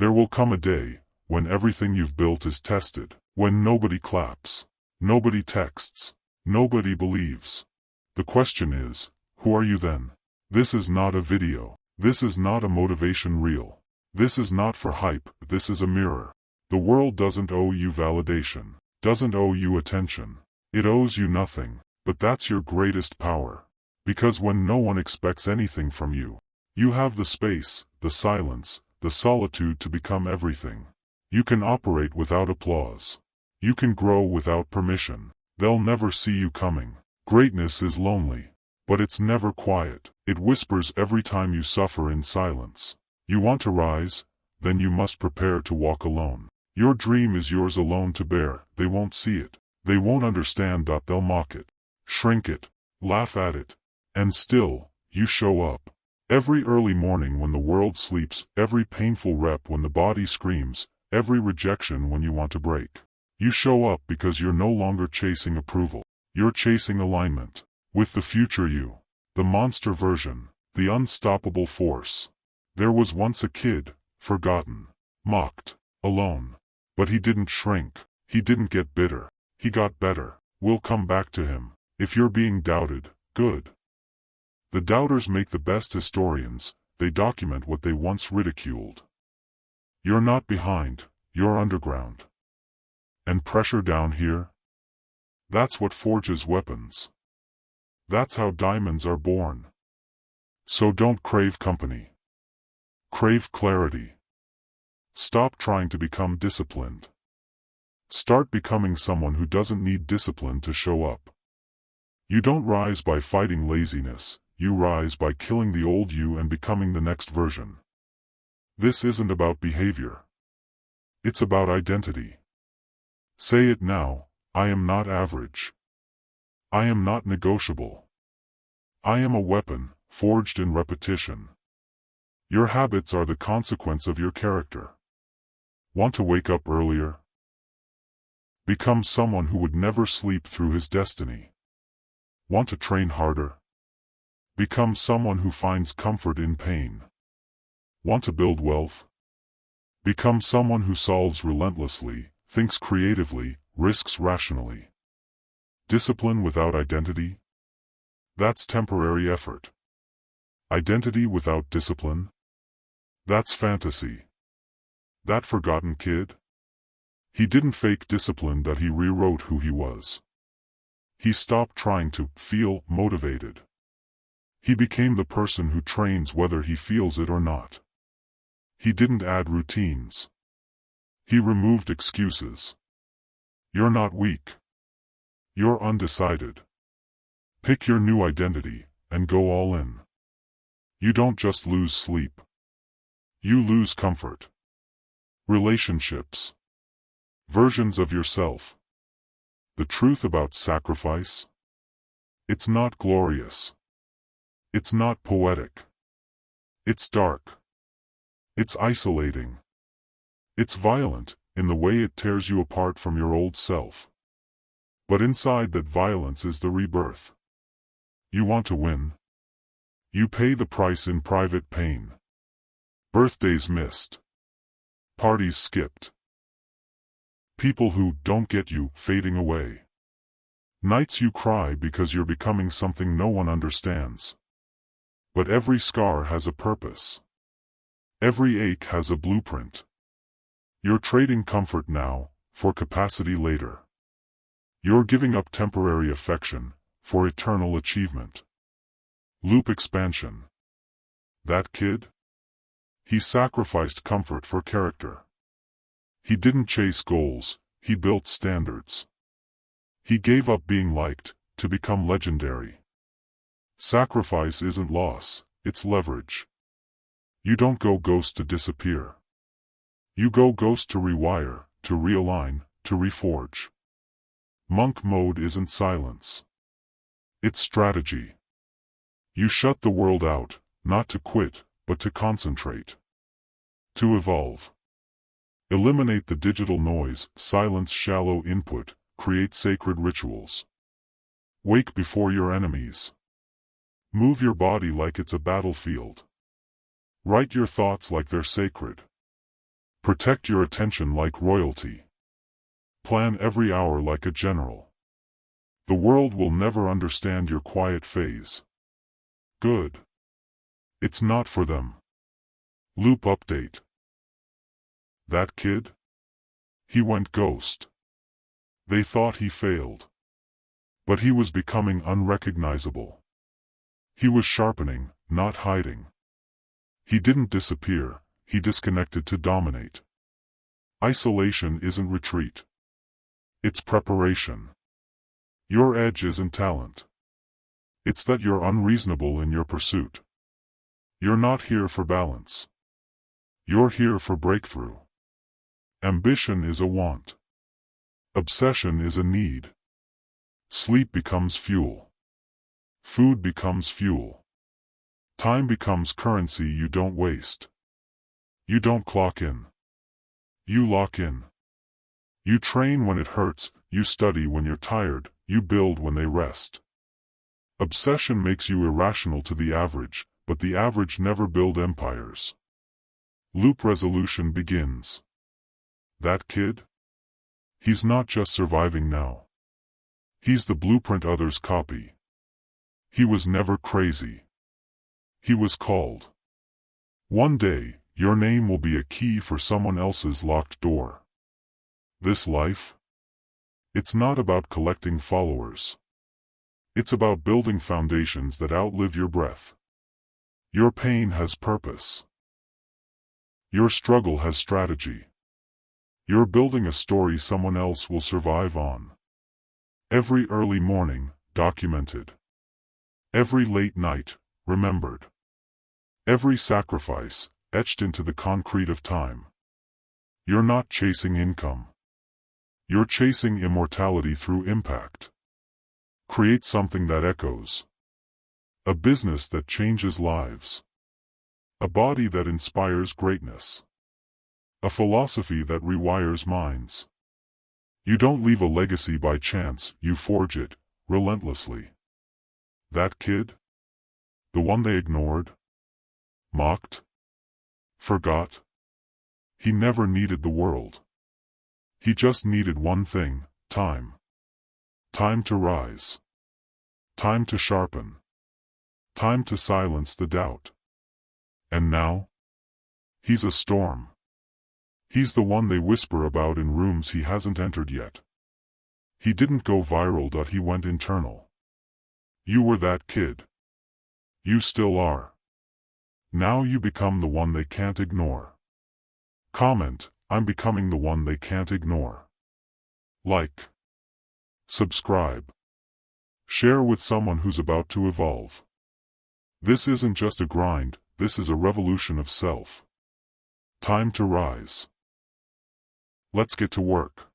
There will come a day when everything you've built is tested, when nobody claps, nobody texts, nobody believes. The question is, who are you then? This is not a video. This is not a motivation reel. This is not for hype, this is a mirror. The world doesn't owe you validation, doesn't owe you attention. It owes you nothing, but that's your greatest power. Because when no one expects anything from you, you have the space, the silence, the solitude to become everything. You can operate without applause. You can grow without permission. They'll never see you coming. Greatness is lonely, but it's never quiet. It whispers every time you suffer in silence. You want to rise? Then you must prepare to walk alone. Your dream is yours alone to bear. They won't see it. They won't understand. They'll mock it, shrink it, laugh at it. And still, you show up. Every early morning when the world sleeps, every painful rep when the body screams, every rejection when you want to break. You show up because you're no longer chasing approval. You're chasing alignment with the future you, the monster version, the unstoppable force. There was once a kid, forgotten, mocked, alone. But he didn't shrink. He didn't get bitter. He got better. We'll come back to him. If you're being doubted, good. The doubters make the best historians. They document what they once ridiculed. You're not behind, you're underground. And pressure down here? That's what forges weapons. That's how diamonds are born. So don't crave company. Crave clarity. Stop trying to become disciplined. Start becoming someone who doesn't need discipline to show up. You don't rise by fighting laziness, you rise by killing the old you and becoming the next version. This isn't about behavior. It's about identity. Say it now, I am not average. I am not negotiable. I am a weapon, forged in repetition. Your habits are the consequence of your character. Want to wake up earlier? Become someone who would never sleep through his destiny. Want to train harder? Become someone who finds comfort in pain. Want to build wealth? Become someone who solves relentlessly, thinks creatively, risks rationally. Discipline without identity? That's temporary effort. Identity without discipline? That's fantasy. That forgotten kid? He didn't fake discipline, that he rewrote who he was. He stopped trying to feel motivated. He became the person who trains whether he feels it or not. He didn't add routines. He removed excuses. You're not weak. You're undecided. Pick your new identity, and go all in. You don't just lose sleep. You lose comfort. Relationships. Versions of yourself. The truth about sacrifice? It's not glorious. It's not poetic. It's dark. It's isolating. It's violent, in the way it tears you apart from your old self. But inside that violence is the rebirth. You want to win? You pay the price in private pain. Birthdays missed. Parties skipped. People who don't get you fading away. Nights you cry because you're becoming something no one understands. But every scar has a purpose. Every ache has a blueprint. You're trading comfort now, for capacity later. You're giving up temporary affection, for eternal achievement. Loop expansion. That kid? He sacrificed comfort for character. He didn't chase goals, he built standards. He gave up being liked, to become legendary. Sacrifice isn't loss, it's leverage. You don't go ghost to disappear. You go ghost to rewire, to realign, to reforge. Monk mode isn't silence. It's strategy. You shut the world out, not to quit, but to concentrate. To evolve. Eliminate the digital noise, silence shallow input, create sacred rituals. Wake before your enemies. Move your body like it's a battlefield. Write your thoughts like they're sacred. Protect your attention like royalty. Plan every hour like a general. The world will never understand your quiet phase. Good. It's not for them. Loop update. That kid? He went ghost. They thought he failed. But he was becoming unrecognizable. He was sharpening, not hiding. He didn't disappear, he disconnected to dominate. Isolation isn't retreat. It's preparation. Your edge isn't talent. It's that you're unreasonable in your pursuit. You're not here for balance. You're here for breakthrough. Ambition is a want. Obsession is a need. Sleep becomes fuel. Food becomes fuel. Time becomes currency you don't waste. You don't clock in. You lock in. You train when it hurts, you study when you're tired, you build when they rest. Obsession makes you irrational to the average, but the average never build empires. Loop resolution begins. That kid? He's not just surviving now. He's the blueprint others copy. He was never crazy. He was called. One day, your name will be a key for someone else's locked door. This life? It's not about collecting followers. It's about building foundations that outlive your breath. Your pain has purpose. Your struggle has strategy. You're building a story someone else will survive on. Every early morning, documented. Every late night, remembered. Every sacrifice, etched into the concrete of time. You're not chasing income. You're chasing immortality through impact. Create something that echoes. A business that changes lives. A body that inspires greatness. A philosophy that rewires minds. You don't leave a legacy by chance, you forge it, relentlessly. That kid? The one they ignored? Mocked? Forgot? He never needed the world. He just needed one thing, time. Time to rise. Time to sharpen. Time to silence the doubt. And now? He's a storm. He's the one they whisper about in rooms he hasn't entered yet. He didn't go viral, he went internal. You were that kid. You still are. Now you become the one they can't ignore. Comment, I'm becoming the one they can't ignore. Like. Subscribe. Share with someone who's about to evolve. This isn't just a grind, this is a revolution of self. Time to rise. Let's get to work.